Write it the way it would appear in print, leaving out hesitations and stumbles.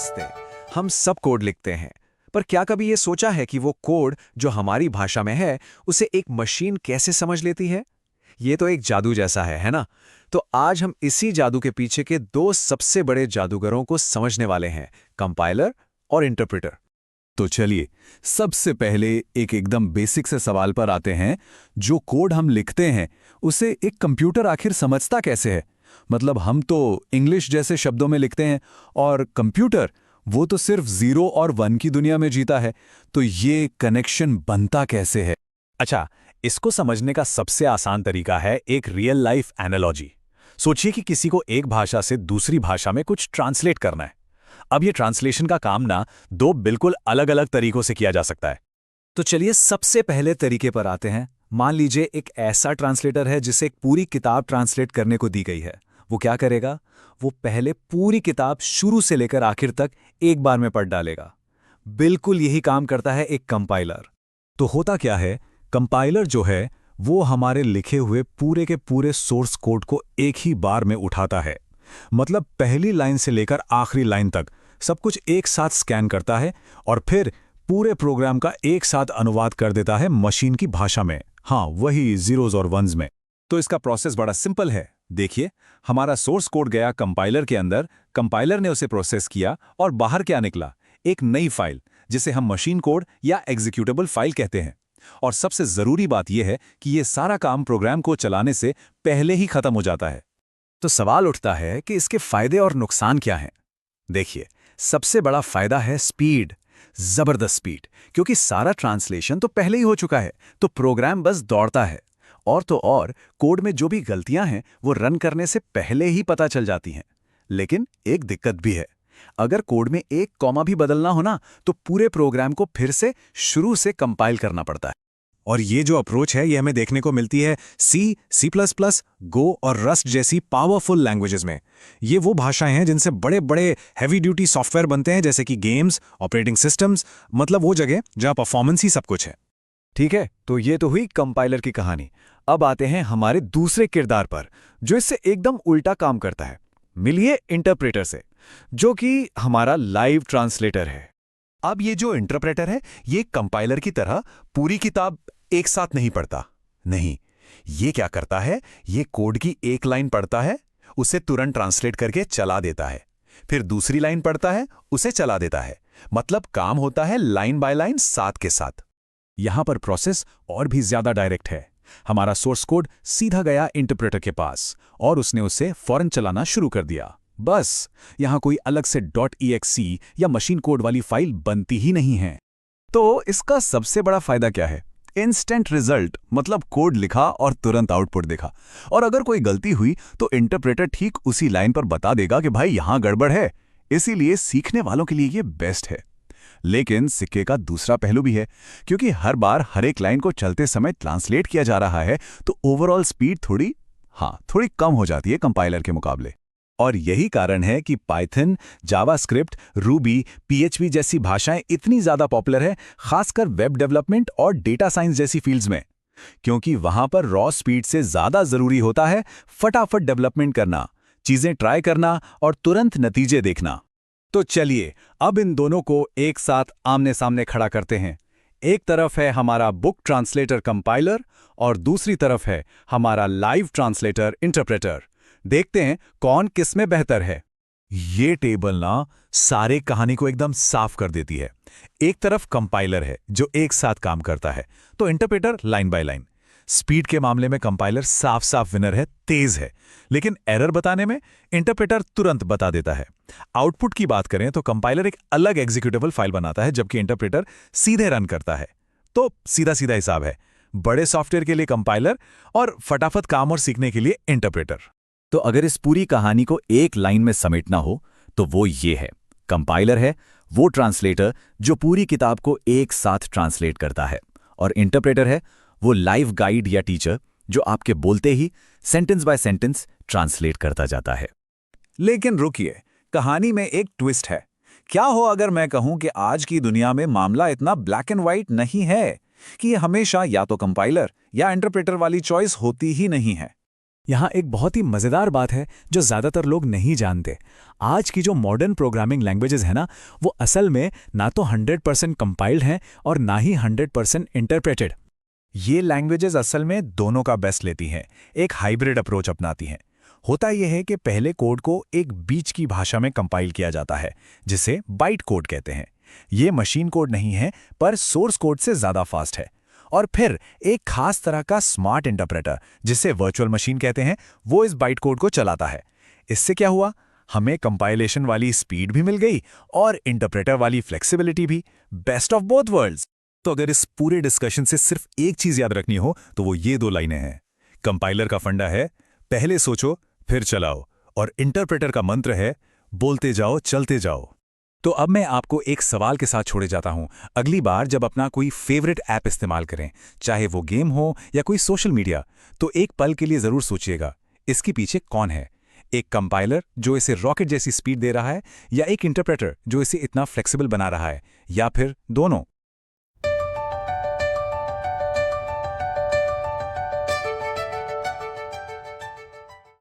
नमस्ते। हम सब कोड लिखते हैं, पर क्या कभी ये सोचा है कि वो कोड जो हमारी भाषा में है, उसे एक मशीन कैसे समझ लेती है? ये तो एक जादू जैसा है ना? तो आज हम इसी जादू के पीछे के दो सबसे बड़े जादूगरों को समझने वाले हैं, कंपाइलर और इंटरप्रेटर। तो चलिए, सबसे पहले एक एकदम बेसिक से सवाल पर आते हैं। जो कोड हम लिखते हैं उसे एक कंप्यूटर आखिर समझता कैसे है? मतलब हम तो इंग्लिश जैसे शब्दों में लिखते हैं और कंप्यूटर वो तो सिर्फ 0 और 1 की दुनिया में जीता है। तो ये कनेक्शन बनता कैसे है? अच्छा, इसको समझने का सबसे आसान तरीका है एक रियल लाइफ एनालॉजी। सोचिए कि किसी को एक भाषा से दूसरी भाषा में कुछ ट्रांसलेट करना है। अब ये ट्रांसलेशन का काम ना दो बिल्कुल अलग-अलग तरीकों से किया जा सकता है। तो चलिए सबसे पहले तरीके पर आते हैं। मान लीजिए एक ऐसा ट्रांसलेटर है जिसे एक पूरी किताब ट्रांसलेट करने को दी गई है। वो क्या करेगा? वो पहले पूरी किताब शुरू से लेकर आखिर तक एक बार में पढ़ डालेगा। बिल्कुल यही काम करता है एक कंपाइलर। तो होता क्या है, कंपाइलर जो है वो हमारे लिखे हुए पूरे के पूरे सोर्स कोड को एक ही बार में उठाता है। मतलब पहली लाइन से लेकर आखिरी लाइन तक सब कुछ एक साथ स्कैन करता है और फिर पूरे प्रोग्राम का एक साथ अनुवाद कर देता है मशीन की भाषा में। हाँ, वही जीरोज और वंस में। तो इसका प्रोसेस बड़ा सिंपल है। देखिए, हमारा सोर्स कोड गया कंपाइलर के अंदर, कंपाइलर ने उसे प्रोसेस किया और बाहर क्या निकला? एक नई फाइल, जिसे हम मशीन कोड या एग्जीक्यूटेबल फाइल कहते हैं। और सबसे जरूरी बात यह है कि यह सारा काम प्रोग्राम को चलाने से पहले ही खत्म हो जाता है। तो सवाल उठता है कि इसके फायदे और नुकसान क्या हैं? देखिए, सबसे बड़ा फायदा है स्पीड, जबरदस्त स्पीड, क्योंकि सारा ट्रांसलेशन तो पहले ही हो चुका है, तो प्रोग्राम बस दौड़ता है। और तो और कोड में जो भी गलतियां हैं वो रन करने से पहले ही पता चल जाती हैं। लेकिन एक दिक्कत भी है, अगर कोड में एक कॉमा भी बदलना हो ना, तो पूरे प्रोग्राम को फिर से शुरू से कंपाइल करना पड़ता है। और ये जो अप्रोच है ये हमें देखने को मिलती है C++, गो और रस्ट जैसी पावरफुल लैंग्वेजेस में। ये वो भाषाएं हैं जिनसे बड़े बड़े हैवी ड्यूटी सॉफ्टवेयर बनते हैं, जैसे कि गेम्स, ऑपरेटिंग सिस्टम्स, मतलब वो जगह जहां परफॉर्मेंस ही सब कुछ है। ठीक है, तो ये तो हुई कंपाइलर की कहानी। अब आते हैं हमारे दूसरे किरदार पर, जो इससे एकदम उल्टा काम करता है। मिलिए इंटरप्रेटर से, जो कि हमारा लाइव ट्रांसलेटर है। अब ये जो इंटरप्रेटर है, ये कंपाइलर की तरह पूरी किताब एक साथ नहीं पढ़ता। नहीं, ये क्या करता है, ये कोड की एक लाइन पढ़ता है, उसे तुरंत ट्रांसलेट करके चला देता है। फिर दूसरी लाइन पढ़ता है, उसे चला देता है। मतलब काम होता है लाइन बाय लाइन, साथ के साथ। यहां पर प्रोसेस और भी ज्यादा डायरेक्ट है। हमारा सोर्स कोड सीधा गया इंटरप्रेटर के पास और उसने उसे फौरन चलाना शुरू कर दिया। बस, यहां कोई अलग से .exe या मशीन कोड वाली फाइल बनती ही नहीं है। तो इसका सबसे बड़ा फायदा क्या है? इंस्टेंट रिजल्ट, मतलब कोड लिखा और तुरंत आउटपुट देखा। और अगर कोई गलती हुई तो इंटरप्रेटर ठीक उसी लाइन पर बता देगा कि भाई यहां गड़बड़ है। इसीलिए सीखने वालों के लिए ये बेस्ट है। लेकिन सिक्के का दूसरा पहलू भी है, क्योंकि हर बार हर एक लाइन को चलते समय ट्रांसलेट किया जा रहा है, तो ओवरऑल स्पीड थोड़ी कम हो जाती है कंपाइलर के मुकाबले। और यही कारण है कि पाइथन, जावास्क्रिप्ट, रूबी, PHP जैसी भाषाएं इतनी ज्यादा पॉपुलर है, खासकर वेब डेवलपमेंट और डेटा साइंस जैसी फील्ड्स में। क्योंकि वहां पर रॉ स्पीड से ज्यादा जरूरी होता है फटाफट डेवलपमेंट करना, चीजें ट्राई करना और तुरंत नतीजे देखना। तो चलिए, अब इन दोनों को एक साथ आमने सामने खड़ा करते हैं। एक तरफ है हमारा बुक ट्रांसलेटर कंपाइलर और दूसरी तरफ है हमारा लाइव ट्रांसलेटर इंटरप्रेटर। देखते हैं कौन किस में बेहतर है। ये टेबल ना सारे कहानी को एकदम साफ कर देती है। एक तरफ कंपाइलर है जो एक साथ काम करता है, तो interpreter line by line. Speed के मामले में कंपाइलर साफ साफ विनर है, तेज है। लेकिन एरर बताने में इंटरप्रेटर तुरंत बता देता है। आउटपुट की बात करें तो कंपाइलर एक अलग एग्जीक्यूटेबल फाइल बनाता है, जबकि इंटरप्रेटर सीधे रन करता है। तो सीधा सीधा हिसाब है, बड़े सॉफ्टवेयर के लिए कंपाइलर और फटाफट काम और सीखने के लिए इंटरप्रेटर। तो अगर इस पूरी कहानी को एक लाइन में समेटना हो तो वो ये है, कंपाइलर है वो ट्रांसलेटर जो पूरी किताब को एक साथ ट्रांसलेट करता है, और इंटरप्रेटर है वो लाइव गाइड या टीचर जो आपके बोलते ही सेंटेंस बाय सेंटेंस ट्रांसलेट करता जाता है। लेकिन रुकिए, कहानी में एक ट्विस्ट है। क्या हो अगर मैं कहूं कि आज की दुनिया में मामला इतना ब्लैक एंड व्हाइट नहीं है, कि ये हमेशा या तो कंपाइलर या इंटरप्रेटर वाली चॉइस होती ही नहीं है। यहाँ एक बहुत ही मज़ेदार बात है जो ज़्यादातर लोग नहीं जानते। आज की जो मॉडर्न प्रोग्रामिंग लैंग्वेजेस है ना, वो असल में ना तो 100% कंपाइल्ड हैं और ना ही 100% इंटरप्रेटेड। ये लैंग्वेजेस असल में दोनों का बेस्ट लेती हैं, एक हाइब्रिड अप्रोच अपनाती हैं। होता यह है कि पहले कोड को एक बीच की भाषा में कंपाइल किया जाता है, जिसे बाइट कोड कहते हैं। ये मशीन कोड नहीं है, पर सोर्स कोड से ज़्यादा फास्ट है। और फिर एक खास तरह का स्मार्ट इंटरप्रेटर, जिसे वर्चुअल मशीन कहते हैं, वो इस बाइट कोड को चलाता है। इससे क्या हुआ? हमें कंपाइलेशन वाली स्पीड भी मिल गई और इंटरप्रेटर वाली फ्लेक्सिबिलिटी भी। Best of both worlds. तो अगर इस पूरे डिस्कशन से सिर्फ एक चीज याद रखनी हो तो वो ये 2 लाइनें हैं। कंपाइलर का फंडा है पहले सोचो फिर चलाओ, और इंटरप्रेटर का मंत्र है बोलते जाओ चलते जाओ। तो अब मैं आपको एक सवाल के साथ छोड़े जाता हूं। अगली बार जब अपना कोई फेवरेट ऐप इस्तेमाल करें, चाहे वो गेम हो या कोई सोशल मीडिया, तो एक पल के लिए जरूर सोचिएगा, इसके पीछे कौन है? एक कंपाइलर जो इसे रॉकेट जैसी स्पीड दे रहा है, या एक इंटरप्रेटर जो इसे इतना फ्लेक्सिबल बना रहा है, या फिर दोनों?